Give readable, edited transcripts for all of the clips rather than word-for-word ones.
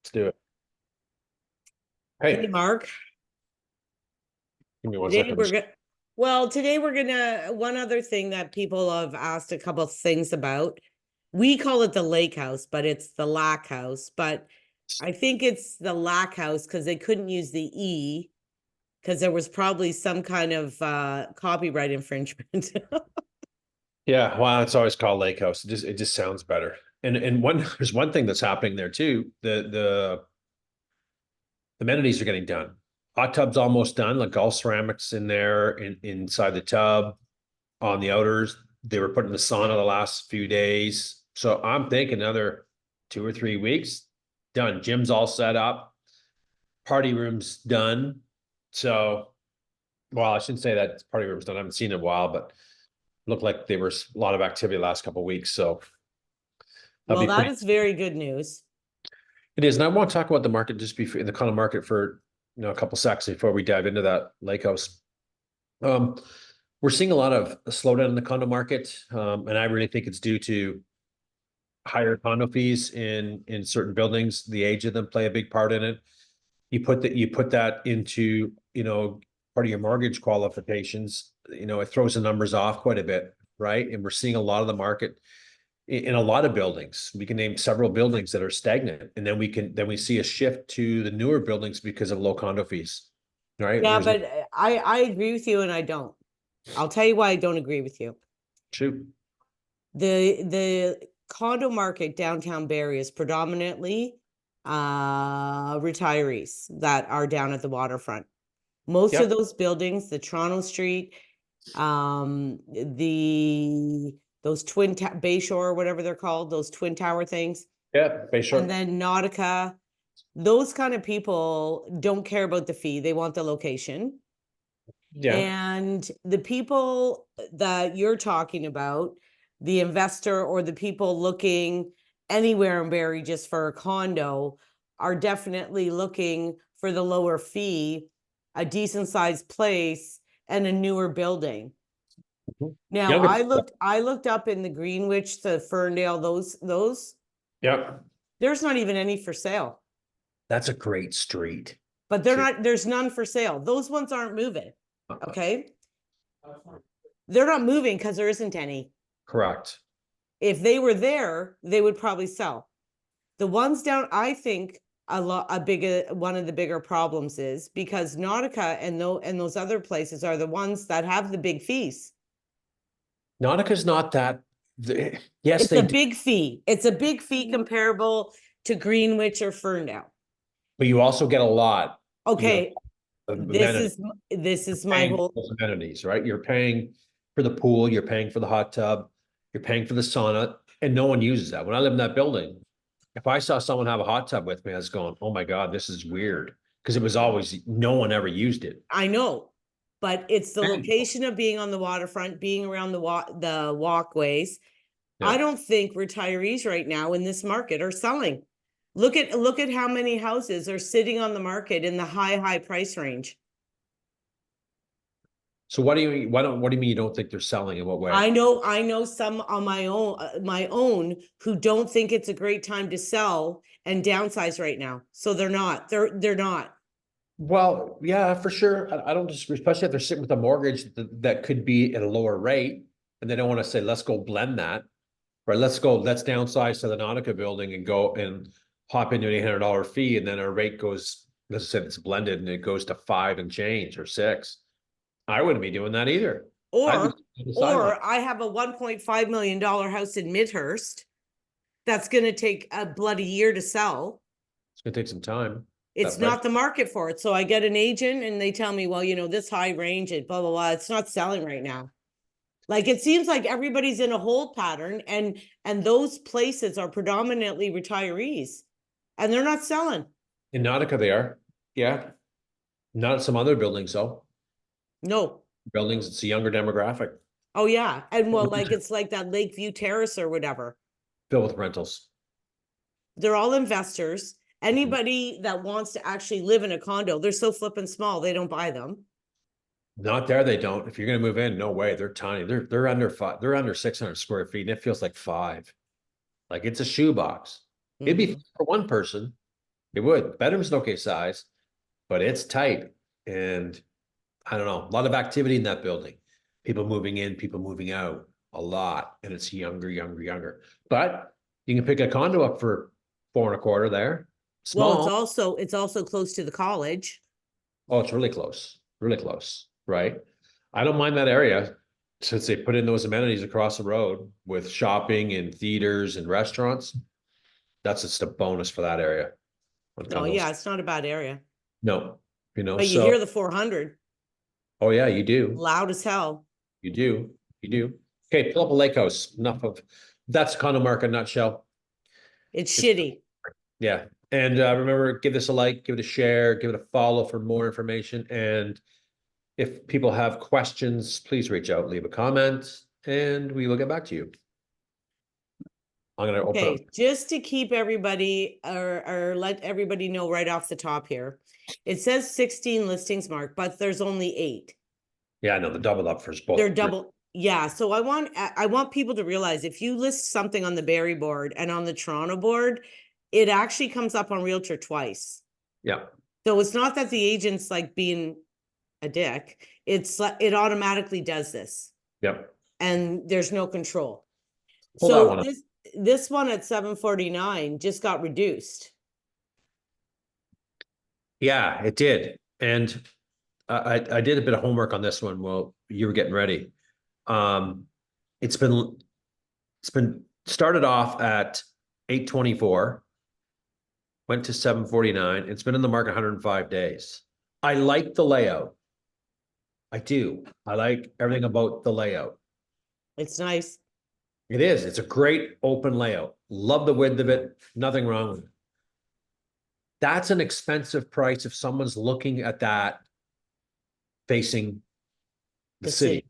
Let's do it. Hey, Hey, Mark. give me one Today second. we're gonna, well, today we're gonna, one other thing that people have asked a couple things about. We call it the Lake House, but it's the Lak House. But I think it's the Lak House because they couldn't use the E because there was probably some kind of copyright infringement. Yeah, well, it's always called Lake House. It just sounds better. And one there's one thing that's happening there too. The amenities are getting done. Hot tub's almost done, like all ceramics in there inside the tub, on the outers. They were putting the sauna the last few days. So I'm thinking another 2 or 3 weeks, done. Gym's all set up, party room's done. So well, I shouldn't say that party room's done. I haven't seen it in a while, but looked like there was a lot of activity the last couple of weeks. So that'll Well, be that pretty. is very good news. It is. And I want to talk about the market just before in the kind of market for a couple seconds before we dive into that lake house. Um, we're seeing a lot of slowdown in the condo market. And I really think it's due to higher condo fees in certain buildings. The age of them play a big part in it. You put that into, part of your mortgage qualifications, it throws the numbers off quite a bit, right? And we're seeing a lot of the market in a lot of buildings. We can name several buildings that are stagnant, and then we see a shift to the newer buildings because of low condo fees, right? Yeah, There's but I agree with you and I don't. I'll tell you why I don't agree with you. shoot, The condo market downtown Barrie is predominantly retirees that are down at the waterfront. Most of yep, those buildings, the Toronto Street, the those Bayshore, whatever they're called, those twin tower things, yeah, Bay and Shore, then Nautica, those kind of people don't care about the fee, they want the location. yeah. And the people that you're talking about, the investor or the people looking anywhere in Barrie just for a condo, are definitely looking for the lower fee, a decent sized place, and a newer building. Mhm. Now Younger, I looked up in the Greenwich, the Ferndale, those yeah, there's not even any for sale. that's a great street But too. there's none for sale. Those ones aren't moving. Uh, Okay. They're not moving because there isn't any. Correct. If they were there, they would probably sell. The ones down, I think one of the bigger problems is because Nautica and those other places are the ones that have the big fees. Nautica's not that. Yes, It's they a do, big fee. It's a big fee comparable to Greenwich or Ferndale. but you also get a lot. You know, Okay, of this amenities. is this is my Paying for whole. those amenities, right? You're paying for the pool, you're paying for the hot tub, you're paying for the sauna, and no one uses that. When I live in that building, if I saw someone have a hot tub with me, I was going, "Oh my God, this is weird," because it was always no one ever used it. I know, but it's the Hey. location of being on the waterfront, being around the walkways. I Yeah. don't think retirees right now in this market are selling. Look at how many houses are sitting on the market in the high price range. So what do you mean? What do you mean you don't think they're selling? In what way? I know some on my own who don't think it's a great time to sell and downsize right now. So they're not. They're not. Well, yeah, for sure. I don't disagree, especially if they're sitting with a mortgage that could be at a lower rate, and they don't want to say, "Let's go blend that." Right, let's downsize to the Nautica building and go and hop into an $800 fee, and then our rate goes, let's say it's blended and it goes to five and change or six. I wouldn't be doing that either. I'd be Or on the sideline. or I have a $1.5 million house in Midhurst that's going to take a bloody year to sell. It's gonna take some time. It's That price. not the market for it. So I get an agent and they tell me, well, this high range, it blah, blah, blah. It's not selling right now. Like it seems like everybody's in a hold pattern and those places are predominantly retirees and they're not selling. In Nautica, they are. Yeah. Not some other buildings, though. No. Buildings, it's a younger demographic. Oh yeah. And well, Filled like it's like that Lakeview Terrace or whatever. with rentals. They're all investors. Mhm. Anybody that wants to actually live in a condo, they're so flipping small, they don't buy them. Not there, they don't. If you're gonna move in, no way. They're tiny. They're under five, they're under 600 square feet, and it feels like five. Like it's a shoebox. It'd be Mhm. for one person. It would. Bedroom's an okay size, but it's tight. And I don't know, a lot of activity in that building. People moving in, people moving out, a lot. And it's younger, younger, younger. But you can pick a condo up for 4.25 there. Well, Small. it's also close to the college. Oh, it's really close, right? I don't mind that area since they put in those amenities across the road with shopping and theaters and restaurants. That's just a bonus for that area on No, yeah, condos. it's not a bad area. No, But you so, hear the 400 oh yeah, you do. loud as hell. You do. You do. Okay, pull up a lake house. Enough of that's condo market in a nutshell. It's It's, shitty. yeah. And remember, give this a like, give it a share, give it a follow for more information. And if people have questions, please reach out, leave a comment, and we will get back to you. I'm going to open up. Okay, just to keep everybody or let everybody know right off the top here. It says 16 listings, Mark, but there's only 8. Yeah, I know the double up for both. They're double. Yeah, so I want people to realize if you list something on the Barrie board and on the Toronto board, it actually comes up on Realtor twice. Yeah. So it's not that the agent's like being a dick. It's like it automatically does this. Yep. And there's no control. Pull that one So up. this one at 749 just got reduced. Yeah, it did. And I did a bit of homework on this one while you were getting ready. Um, it's been started off at 824, went to 749. It's been in the market 105 days. I like the layout. I do. I like everything about the layout. It's nice. It is. It's a great open layout. Love the width of it. Nothing wrong with it. That's an expensive price if someone's looking at that facing the city.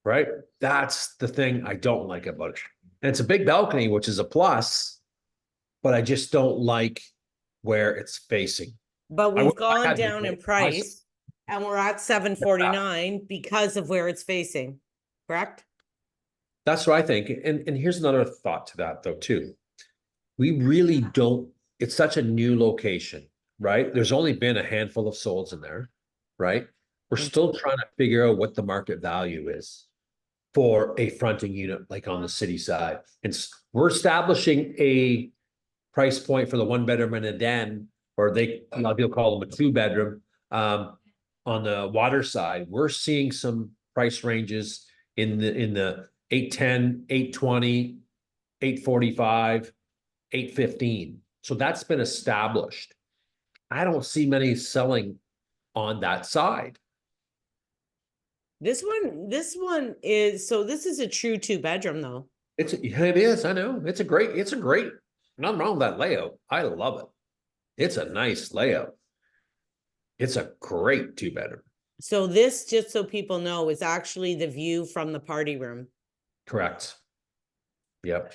Right? That's the thing I don't like about it. And it's a big balcony, which is a plus, but I just don't like where it's facing. But we've gone down in price I and we're at 749 because of where it's facing, correct? That's what I think. And here's another thought to that though, too. We really don't, it's such a new location, right? There's only been a handful of solds in there, right? We're still trying to figure out what the market value is for a fronting unit like on the city side. And we're establishing a price point for the 1 bedroom and a den, or a lot of people call them a 2 bedroom. On the water side, we're seeing some price ranges in the 810, 820, 845, 815. So that's been established. I don't see many selling on that side. This one is, so this is a true 2-bedroom though. It is, I know. It's a great, nothing wrong with that layout. I love it. It's a nice layout. It's a great 2 bedroom. So this, just so people know, is actually the view from the party room. Correct. Yep.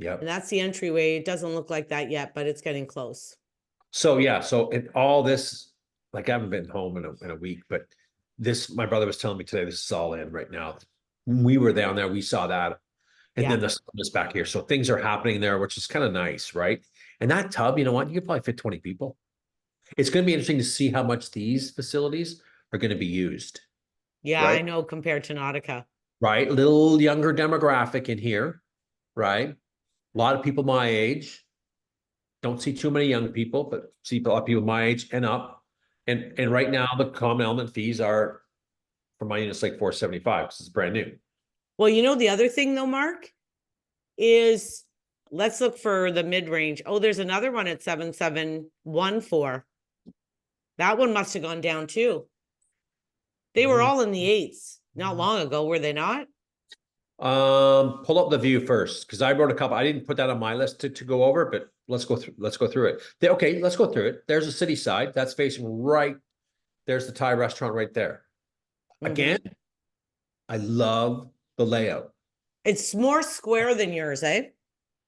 Yep. And that's the entryway. It doesn't look like that yet, but it's getting close. So yeah, so all this, like I haven't been home in a week, but this, my brother was telling me today, this is all in right now. When we were down there, we saw that. And then the sun is back here. So things are happening there, which is kind of nice, right? And that tub, you know what? You could probably fit 20 people. It's going to be interesting to see how much these facilities are going to be used. Yeah, right? I know, compared to Nautica. Right. Little younger demographic in here, right? A lot of people my age. Don't see too many young people, but see a lot of people my age and up. And right now the common element fees are for my units like 475 because it's brand new. Well, you know, the other thing though, Mark, is let's look for the mid-range. Oh, there's another one at 7714. That one must have gone down too. They were all in the 8s not long ago, were they not? Pull up the view first because I wrote a couple. I didn't put that on my list to go over, but let's go through it. Okay, let's go through it. There's a city side that's facing right. There's the Thai restaurant right there. Again, I love the layout. It's more square than yours, eh?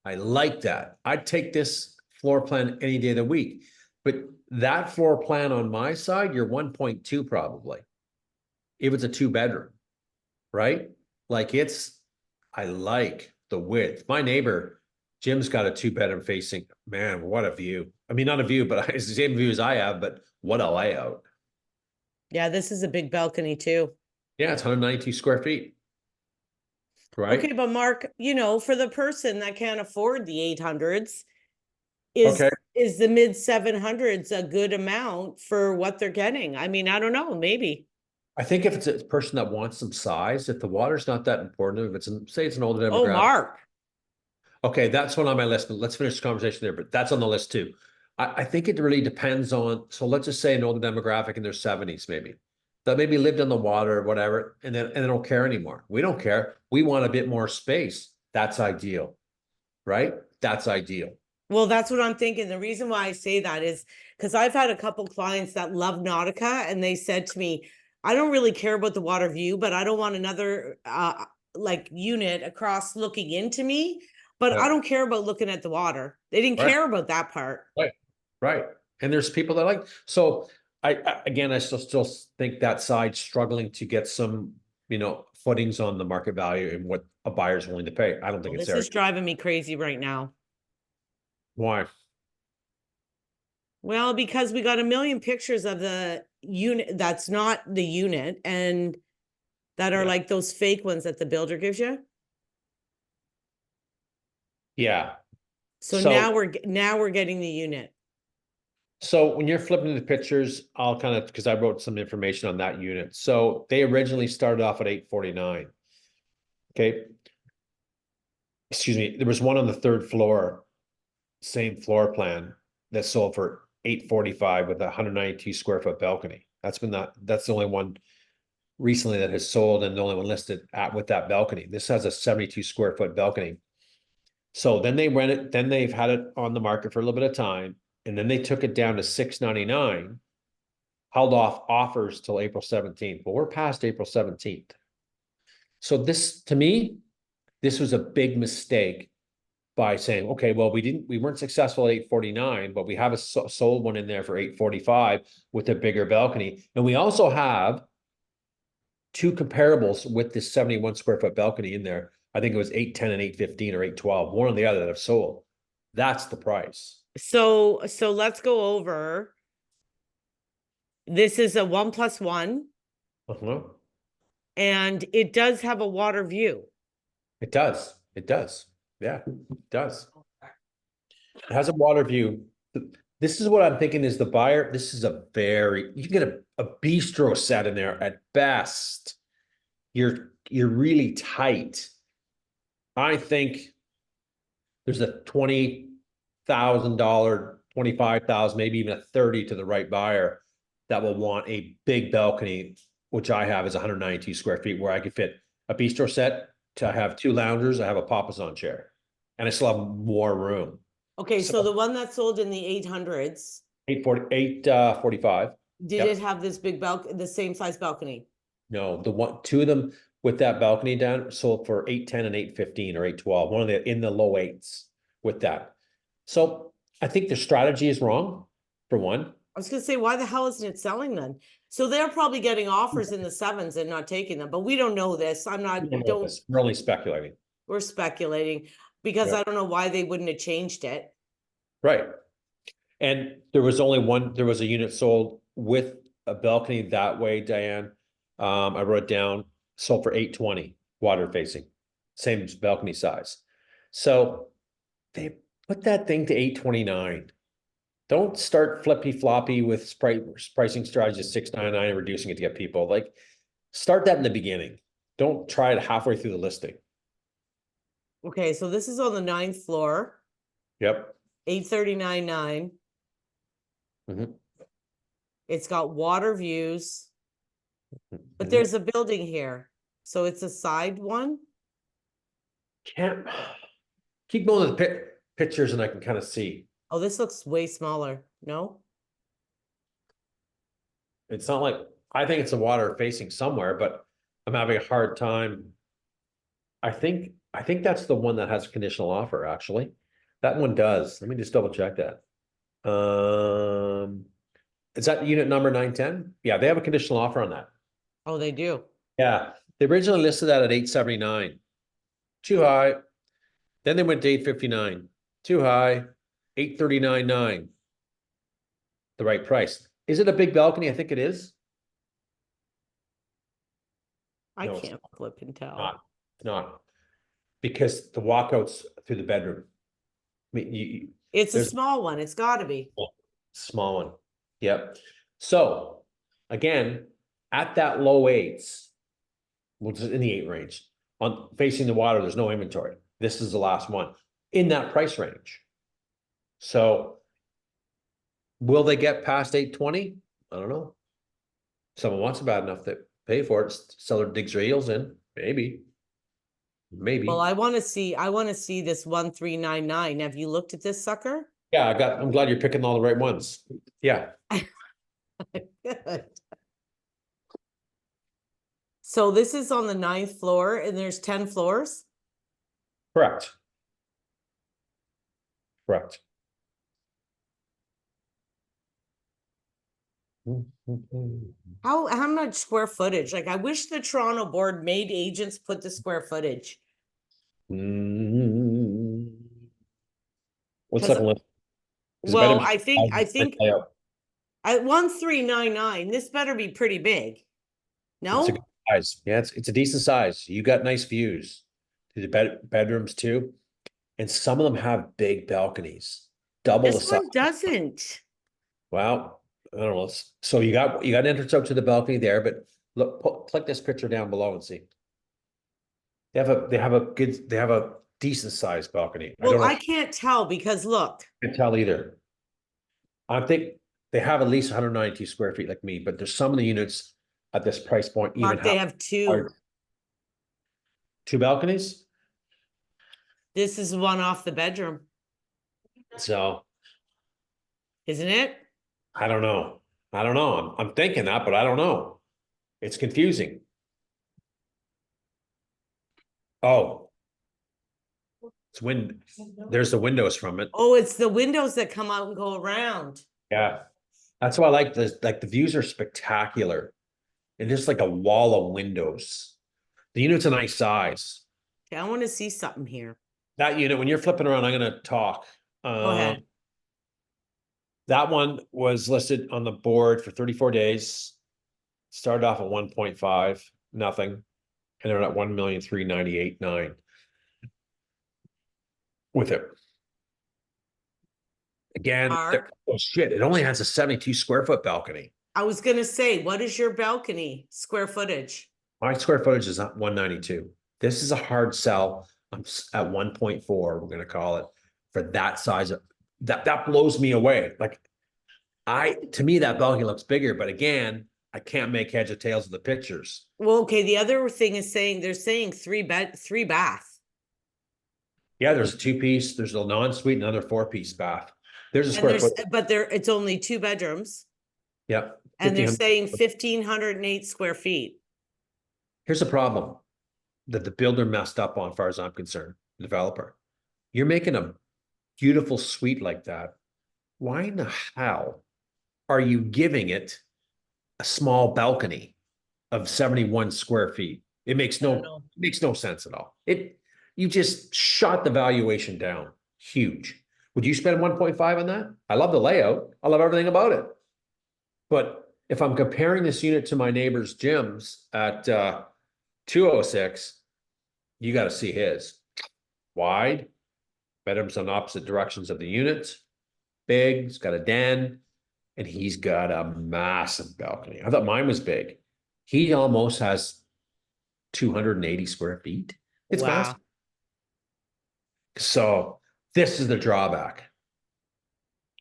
I like that. I'd take this floor plan any day of the week. But that floor plan on my side, you're 1.2 probably. If it's a 2-bedroom, right? Like I like the width. My neighbor Jim's got a 2-bedroom facing, man, what a view. I mean, not a view, but it's the same view as I have, but what a layout. Yeah, this is a big balcony too. Yeah, it's 192 square feet. Okay, Right? but Mark, for the person that can't afford the 800s, is Okay. is the mid 700s a good amount for what they're getting? I mean, I don't know, maybe. I think if it's a person that wants some size, if the water's not that important, if say it's an older Oh, demographic. Mark. Okay, that's one on my list, but let's finish the conversation there. But that's on the list too. I think it really depends on, so let's just say an older demographic in their 70s, maybe. That maybe lived on the water or whatever, and then they don't care anymore. We don't care. We want a bit more space. That's ideal, right? That's ideal. Well, that's what I'm thinking. The reason why I say that is because I've had a couple clients that love Nautica, and they said to me, I don't really care about the water view, but I don't want another like unit across looking into me, but I Yeah. don't care about looking at the water. They didn't Right. care about that part. Right. Right. And there's people that like, so again, I still think that side's struggling to get some, footings on the market value and what a buyer's willing to pay. I don't think Well, it's this there. is driving me crazy right now. Why? Well, because we got a million pictures of the unit that's not the unit and that are Yeah. like those fake ones that the builder gives you. Yeah. So So, now we're getting the unit. so when you're flipping the pictures, I'll kind of, because I wrote some information on that unit. So they originally started off at 849. Okay. Excuse me. There was one on the third floor, same floor plan that sold for 845 with a 192 square foot balcony. That's the only one recently that has sold and the only one listed at with that balcony. This has a 72 square foot balcony. So then they rent it, then they've had it on the market for a little bit of time, and then they took it down to 699, held off offers till April 17th. Well, we're past April 17th. So this, to me, this was a big mistake by saying, okay, well, we weren't successful at 849, but we have a sold one in there for 845 with a bigger balcony. And we also have two comparables with this 71 square foot balcony in there. I think it was 810 and 815 or 812, one or the other that have sold. That's the price. So let's go over. This is a 1+1, Uh-huh. and it does have a water view. It does. It does. Yeah, it does. It has a water view. This is what I'm thinking is the buyer. This is you can get a bistro set in there at best. You're really tight. I think there's a $20,000, 25,000, maybe even a 30 to the right buyer that will want a big balcony, which I have is 192 square feet, where I could fit a bistro set to have two loungers. I have a papasan chair, and I still have more room. Okay, So so the one that sold in the 800s, 845. did Yep. it have this big the same size balcony? No, two of them with that balcony down sold for 810 and 815 or 812. One of the in the low eights with that. So I think the strategy is wrong, for one. I was gonna say, why the hell isn't it selling then? So they're probably getting offers in the sevens and not taking them, but we don't know this. I'm not, We're only speculating. we're speculating because Yeah. I don't know why they wouldn't have changed it. Right. And there was a unit sold with a balcony that way, Diane. I wrote it down, sold for 820, water facing, same balcony size. So they put that thing to 829. Don't start flippy floppy with pricing strategy 699 and reducing it to get people. Like, start that in the beginning. Don't try it halfway through the listing. Okay, so this is on the 9th floor, Yep. 839.9. Mhm. It's got water views, but Mhm. there's a building here. So it's a side one. Can't keep going to the pictures and I can kind of see. Oh, this looks way smaller. No? It's not like, I think it's the water facing somewhere, but I'm having a hard time. I think that's the one that has a conditional offer, actually. That one does. Let me just double check that. Is that unit number 910? Yeah, they have a conditional offer on that. Oh, they do. Yeah, they originally listed that at 879. Too high. Then they went to 859, too high, 839.9, the right price. Is it a big balcony? I think it is. I No, it's can't flip and tell. not. It's not. Because the walkouts through the bedroom. I mean, It's a there's small one. It's got to be. a small one. Yep. So again, at that low eights, which is in the 8 range, on facing the water, there's no inventory. This is the last one in that price range. So will they get past 820? I don't know. Someone wants it bad enough to pay for it. Seller digs their heels in. Maybe. Maybe. Well, I want to see this 1399. Have you looked at this sucker? Yeah, I'm glad you're picking all the right ones. Yeah. Good. So this is on the 9th floor and there's 10 floors? Correct. Correct. How much square footage? Like I wish the Toronto board made agents put the square footage. Mm. One 'Cause- second left. Well, I think Layout. at 1399, this better be pretty big. No? It's a good size. Yeah, it's a decent size. You got nice views to the bedrooms too. And some of them have big balconies, double the This size. one doesn't. Well, I don't know. So you got entrance out to the balcony there, but look, click this picture down below and see. They have a decent sized balcony. Well, I can't tell because look. I can't tell either. I think they have at least 192 square feet like me, but there's some of the units at this price point even Mark, they have two. Two balconies. This is one off the bedroom, So isn't it? I don't know. I'm thinking that, but I don't know. It's confusing. Oh, there's the windows from it. Oh, it's the windows that come out and go around. Yeah. That's why I like this. Like the views are spectacular. And just like a wall of windows. The unit's a nice size. Okay, I want to see something here. That unit, when you're flipping around, I'm gonna talk. Go ahead. That one was listed on the board for 34 days. Started off at 1.5, nothing. And they're at 1,398,900 with it. Again, Mark? oh shit, it only has a 72 square foot balcony. I was gonna say, what is your balcony square footage? My square footage is at 192. This is a hard sell. I'm at 1.4, we're gonna call it, for that size of that blows me away. Like to me, that balcony looks bigger, but again, I can't make heads or tails of the pictures. Well, okay, the other thing is they're saying 3 bath. Yeah, there's a 2-piece, there's a non-suite, another 4-piece bath. There's a And square foot. but it's only 2 bedrooms. Yep. And they're 1,500. saying 1,508 square feet. Here's the problem that the builder messed up on, as far as I'm concerned, the developer. You're making a beautiful suite like that. Why in the hell are you giving it a small balcony of 71 square feet? It makes no sense at all. You just shot the valuation down. Huge. Would you spend 1.5 on that? I love the layout. I love everything about it. But if I'm comparing this unit to my neighbor's gyms at 206, you got to see his. Wide, bedrooms on opposite directions of the units, big, it's got a den, and he's got a massive balcony. I thought mine was big. He almost has 280 square feet. It's massive. So this is the drawback.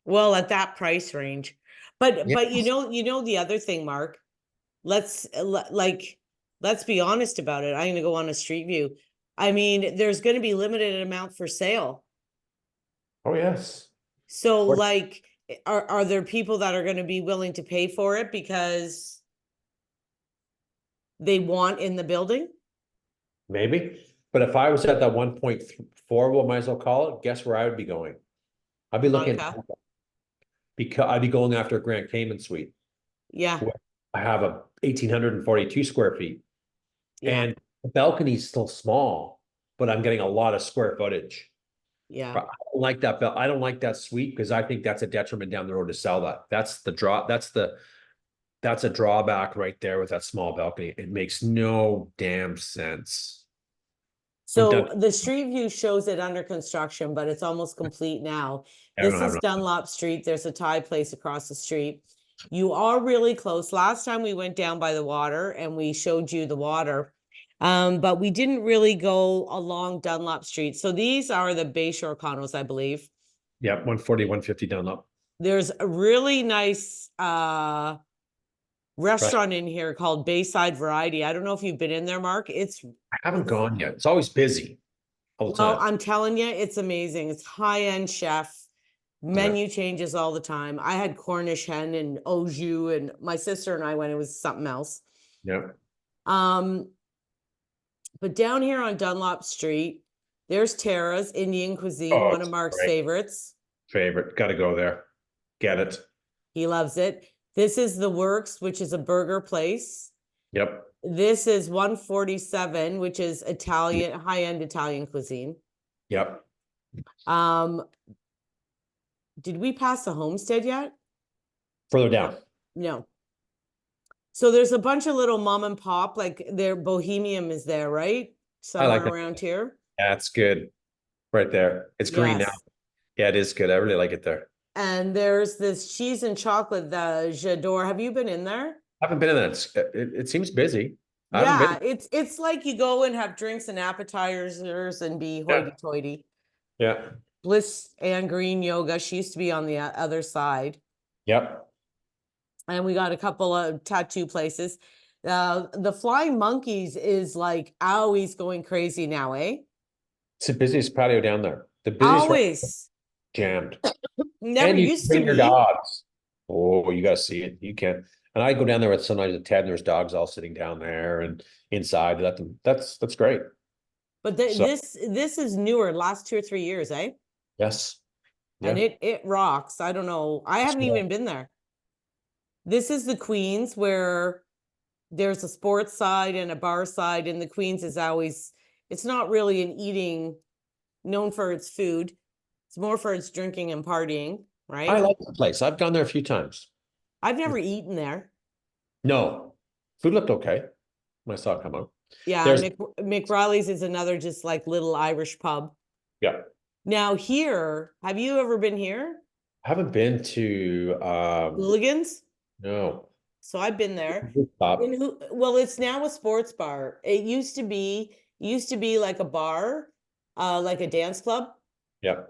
Well, at that price range. But Yes. you know the other thing, Mark. Let's be honest about it. I'm gonna go on a street view. I mean, there's gonna be limited amount for sale. Oh, yes. So like, are there people that are gonna be willing to pay for it because they want in the building? Maybe. But if I was at that 1.4, we might as well call it, guess where I would be going? I'd be looking at because I'd be going after a Grand Cayman suite. Yeah. I have a 1,842 square feet. Yeah. And the balcony is still small. but I'm getting a lot of square footage. Yeah. But I don't like that I don't like that suite because I think that's a detriment down the road to sell that. That's the draw. That's a drawback right there with that small balcony. It makes no damn sense. I'm So done. the street view shows it under construction, but it's almost complete now. I This don't have is Dunlop Street. There's a Thai place across the street. You are really close. Last time we went down by the water and we showed you the water. But we didn't really go along Dunlop Street. So these are the Bayshore condos, I believe. Yeah, 140, 150 Dunlop. There's a really nice Right. restaurant in here called Bayside Variety. I don't know if you've been in there, Mark. I haven't gone yet. It's always busy all the Well, time. I'm telling you, it's amazing. It's high-end chef. Yeah. Menu changes all the time. I had Cornish hen and au jus, and my sister and I went, it was something else. Yeah. But down here on Dunlop Street, there's Tara's Indian cuisine, Oh, one of it's Mark's great. favorites. Favorite. Got to go there. Get it. He loves it. This is The Works, which is a burger place. Yep. This is 147, which is Italian, high-end Italian cuisine. Yep. Did we pass the Homestead yet? Further down. No. So there's a bunch of little mom and pop, like their Bohemian is there, right? Somewhere like that. around here. That's good. Right there. It's green now. Yes. Yeah, it is good. I really like it there. And there's this cheese and chocolate, the J'adore. Have you been in there? I haven't been in that. It seems busy. I haven't Yeah, been. it's like you go and have drinks and appetizers and be hoity-toity. Yeah. Bliss and Green Yoga. She used to be on the other side. Yep. And we got a couple of tattoo places. The Flying Monkeys is like always going crazy now, eh? It's the busiest patio down there. The busiest Always. jammed. Never And you used to bring your be. dogs. Oh, you got to see it. You can. And I go down there with sometimes a Ted and there's dogs all sitting down there and inside. Let them. That's great. But So, this is newer, last 2 or 3 years, eh? yes. And Yeah. it rocks. I don't know. I haven't Small. even been there. This is the Queens, where there's a sports side and a bar side, and the Queens is always, it's not really an eating known for its food. It's more for its drinking and partying, right? I like the place. I've gone there a few times. I've never eaten there. No, food looked okay when I saw it come out. Yeah, There's McRiley's is another just like little Irish pub. yeah. Now here, have you ever been here? I haven't been to Hooligans? no. So I've been there. Stop. Well, it's now a sports bar. It used to be like a bar, like a dance club, Yeah.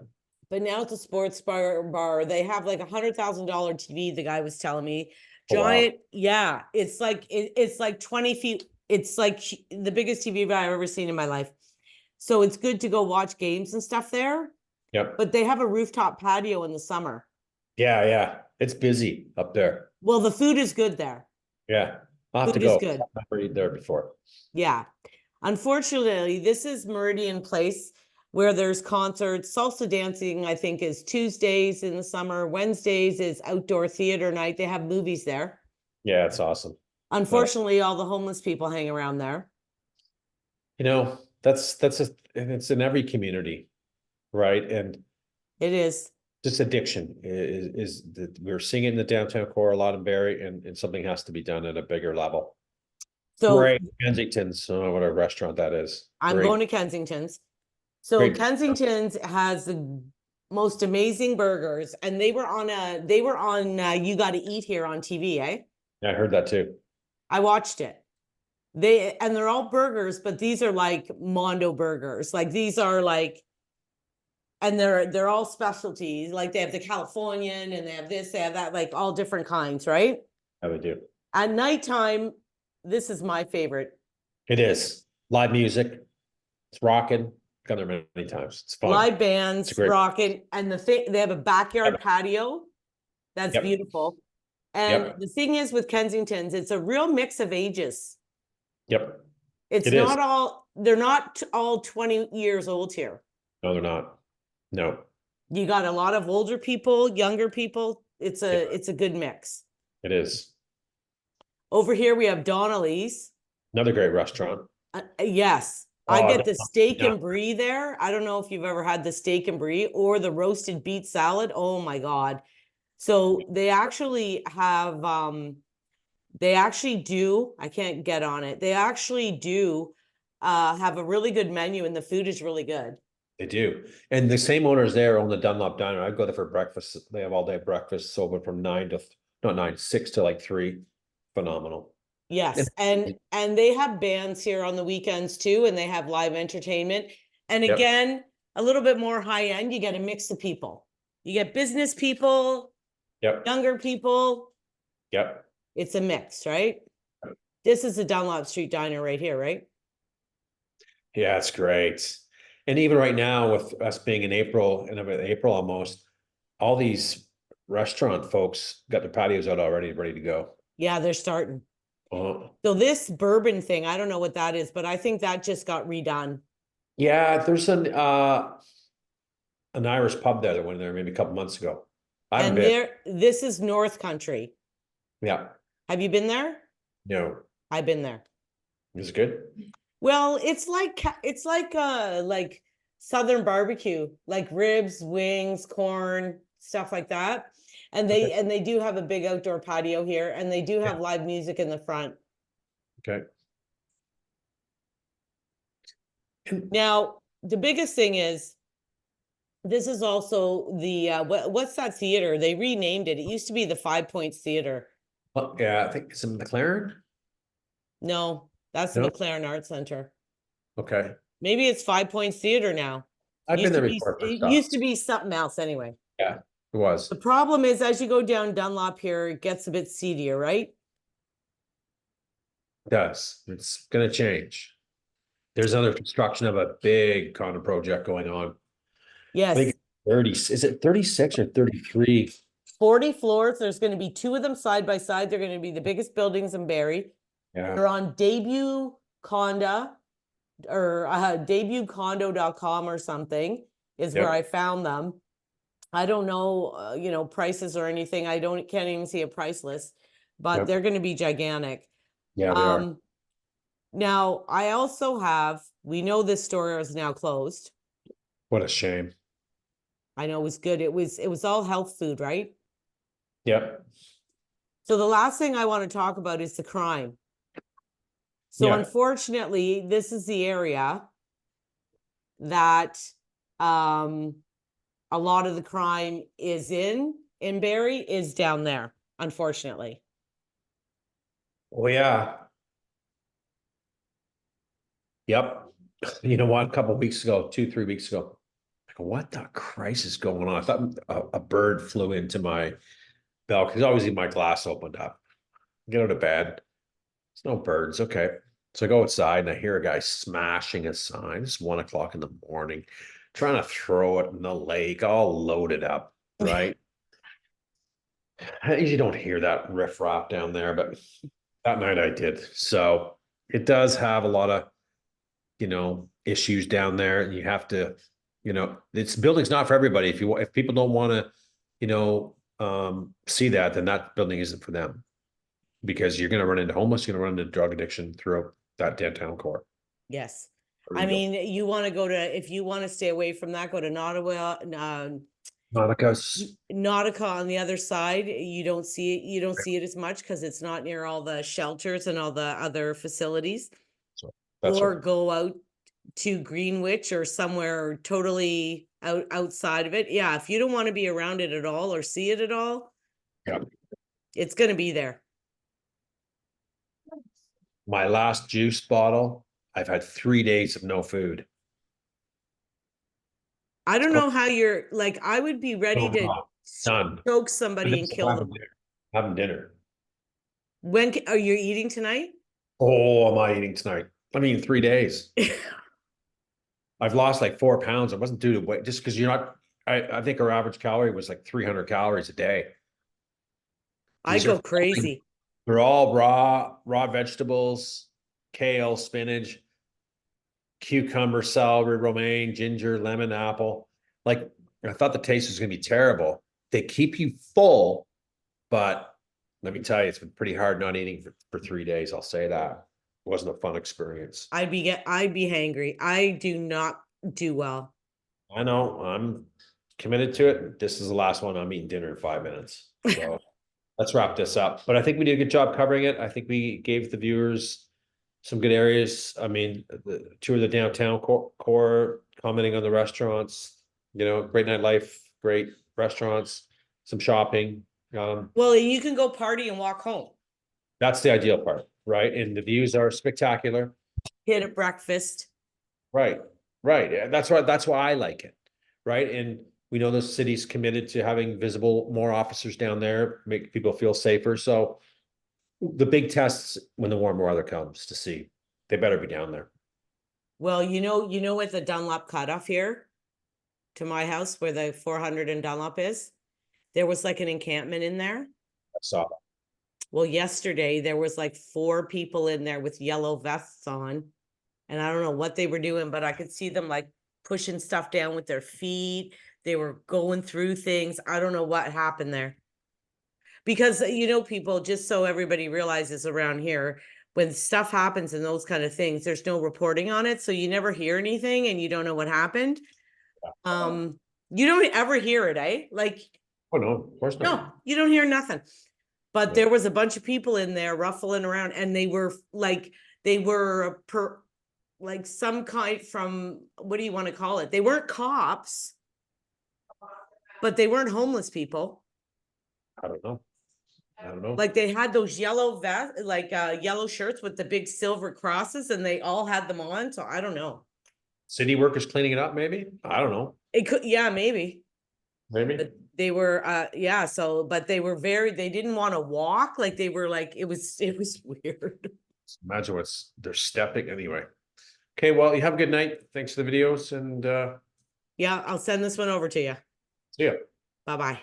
but now it's a sports bar. They have like $100,000 TV, the guy was telling me. Oh, wow. Giant, yeah. It's like 20 feet. It's like the biggest TV I've ever seen in my life. So it's good to go watch games and stuff there. Yep. But they have a rooftop patio in the summer. Yeah, yeah. It's busy up there. Well, the food is good there. Yeah. I'll have to Food is go. good. I've never eaten there before. Yeah. Unfortunately, this is Meridian Place, where there's concerts. Salsa dancing, I think, is Tuesdays in the summer. Wednesdays is outdoor theater night. They have movies there. Yeah, it's awesome. Unfortunately, all the homeless people hang around there. You know, and it's in every community, right? And It is. just addiction is that we're seeing it in the downtown core a lot in Barrie, and something has to be done at a bigger level. So Great. Kensington's, what a restaurant that is. I'm Great. going to Kensington's. So Great. Kensington's has the most amazing burgers, and they were on You Gotta Eat Here on TV, eh? Yeah, I heard that too. I watched it. They're all burgers, but these are like Mondo burgers. Like these are like, and they're all specialties. Like they have the Californian and they have this, they have that, like all different kinds, right? How they do. At nighttime, this is my favorite. It is live music. It's rocking. Gone there many times. It's fun. Live bands, rocking, and they have a backyard patio. That's beautiful. And the thing is with Kensington's, it's a real mix of ages. Yep. They're not all 20 years old here. No, they're not. No. You got a lot of older people, younger people. It's a good mix. It is. Over here we have Donnelly's. Another great restaurant. Yes. I Oh, get the steak yeah, and brie there. I don't know if you've ever had the steak and brie or the roasted beet salad. Oh my God. So they actually have they actually do, I can't get on it. They actually do have a really good menu and the food is really good. they do. And the same owners there own the Dunlop Diner. I go there for breakfast. They have all day breakfast, open from 9 to not 9, 6 to like 3. Phenomenal. And Yes, and they have bands here on the weekends too, and they have live entertainment. And yep, again, a little bit more high end, you get a mix of people. You get business people, yep, younger people. yep. It's a mix, right? This is the Dunlop Street Diner right here, right? Yeah, it's great. And even right now, with us being in April and about April almost, all these restaurant folks got their patios out already, ready to go. Yeah, they're starting. Oh, So this bourbon thing, I don't know what that is, but I think that just got redone. yeah, there's an Irish pub there that went there maybe a couple months ago. I haven't And been. this is North Country. Yeah, Have you been there? no, I've been there. it's good. Well, it's like Southern barbecue, like ribs, wings, corn, stuff like that. And Okay. they do have a big outdoor patio here and they do Yeah. have live music in the front. Okay. And Now, the biggest thing is this is also the what's that theater? They renamed it. It used to be the Five Points Theater. yeah, I think it's in McLaren. No, that's the No. McLaren Art Center. Okay. Maybe it's Five Points Theater now. I've been there before for It stuff. used to be something else anyway. Yeah, it was. The problem is as you go down Dunlop here, it gets a bit seedier, right? It does. It's gonna change. There's another construction of a big condo project going on. I Yes. think 30, is it 36 or 33? 40 floors. There's going to be two of them side by side. They're going to be the biggest buildings in Barrie. Yeah. They're on debut condo or debutecondo.com or something is where Yep. I found them. I don't know, you know, prices or anything. Can't even see a price list, but Yep. they're going to be gigantic. Yeah, they are. Now I also have, we know this store is now closed. What a shame. I know it was good. It was all health food, right? Yep. So the last thing I want to talk about is the crime. So Yeah. unfortunately, this is the area that a lot of the crime is in Barrie is down there, unfortunately. Well, yeah. Yep. You know what? A couple of weeks ago, 2, 3 weeks ago, I go, what the Christ is going on? I thought a bird flew into my balcony. Because obviously my glass opened up. Get out of bed. There's no birds. Okay. So I go outside and I hear a guy smashing a sign. It's 1 o'clock in the morning, trying to throw it in the lake, all loaded up, right? I usually don't hear that riffraff down there, but that night I did. So it does have a lot of, issues down there. And you have to, it's building's not for everybody. If people don't want to, see that, then that building isn't for them because you're going to run into homeless, you're going to run into drug addiction throughout that downtown core. Yes. I mean, you want to go to, if you want to stay away from that, go to Monica's. Nautica on the other side. You don't see it as much because it's not near all the shelters and all the other facilities. So that's Or right. go out to Greenwich or somewhere totally outside of it. Yeah, if you don't want to be around it at all or see it at all, Yeah. it's going to be there. My last juice bottle, I've had 3 days of no food. I don't know how you're like, I would be ready to None. choke somebody and kill them. Having dinner. When are you eating tonight? Oh, am I eating tonight? I mean, 3 days. I've lost like 4 pounds. It wasn't due to weight, just because you're not. I think our average calorie was like 300 calories a day. I These go are crazy. They're all raw vegetables, kale, spinach, cucumber, celery, romaine, ginger, lemon, apple. Like I thought the taste was going to be terrible. They keep you full, but let me tell you, it's been pretty hard not eating for 3 days. I'll say that. wasn't a fun experience. I'd be hangry. I do not do well. I know, I'm committed to it. This is the last one. I'm eating dinner in 5 minutes. So let's wrap this up. But I think we did a good job covering it. I think we gave the viewers some good areas. I mean, the tour of the downtown core, commenting on the restaurants, great nightlife, great restaurants, some shopping. Well, you can go party and walk home. That's the ideal part, right? And the views are spectacular. Hit at breakfast. Right, right. Yeah, that's right. That's why I like it, right? And we know the city's committed to having visible more officers down there, make people feel safer. So the big tests when the warmer weather comes to see, they better be down there. Well, at the Dunlop cutoff here to my house where the 400 and Dunlop is, there was like an encampment in there. I saw that. Well, yesterday there was like 4 people in there with yellow vests on, and I don't know what they were doing, but I could see them like pushing stuff down with their feet. They were going through things. I don't know what happened there. Because, people, just so everybody realizes around here, when stuff happens and those kind of things, there's no reporting on it. So you never hear anything and you don't know what happened. You don't ever hear it, eh? Like, Oh, no, of course not. no, you don't hear nothing. But Yeah. there was a bunch of people in there ruffling around, and they were like some kind from, what do you want to call it? They weren't cops, but they weren't homeless people. I don't know. Like they had those yellow yellow shirts with the big silver crosses, and they all had them on. So I don't know. City workers cleaning it up, maybe? I don't know. It could, yeah, maybe. Maybe. But they were, but they were they didn't want to walk. Like they were like, it was weird. Imagine they're stepping anyway. Okay, well, you have a good night. Thanks for the videos and Yeah, I'll send this one over to you. see ya. Bye-bye.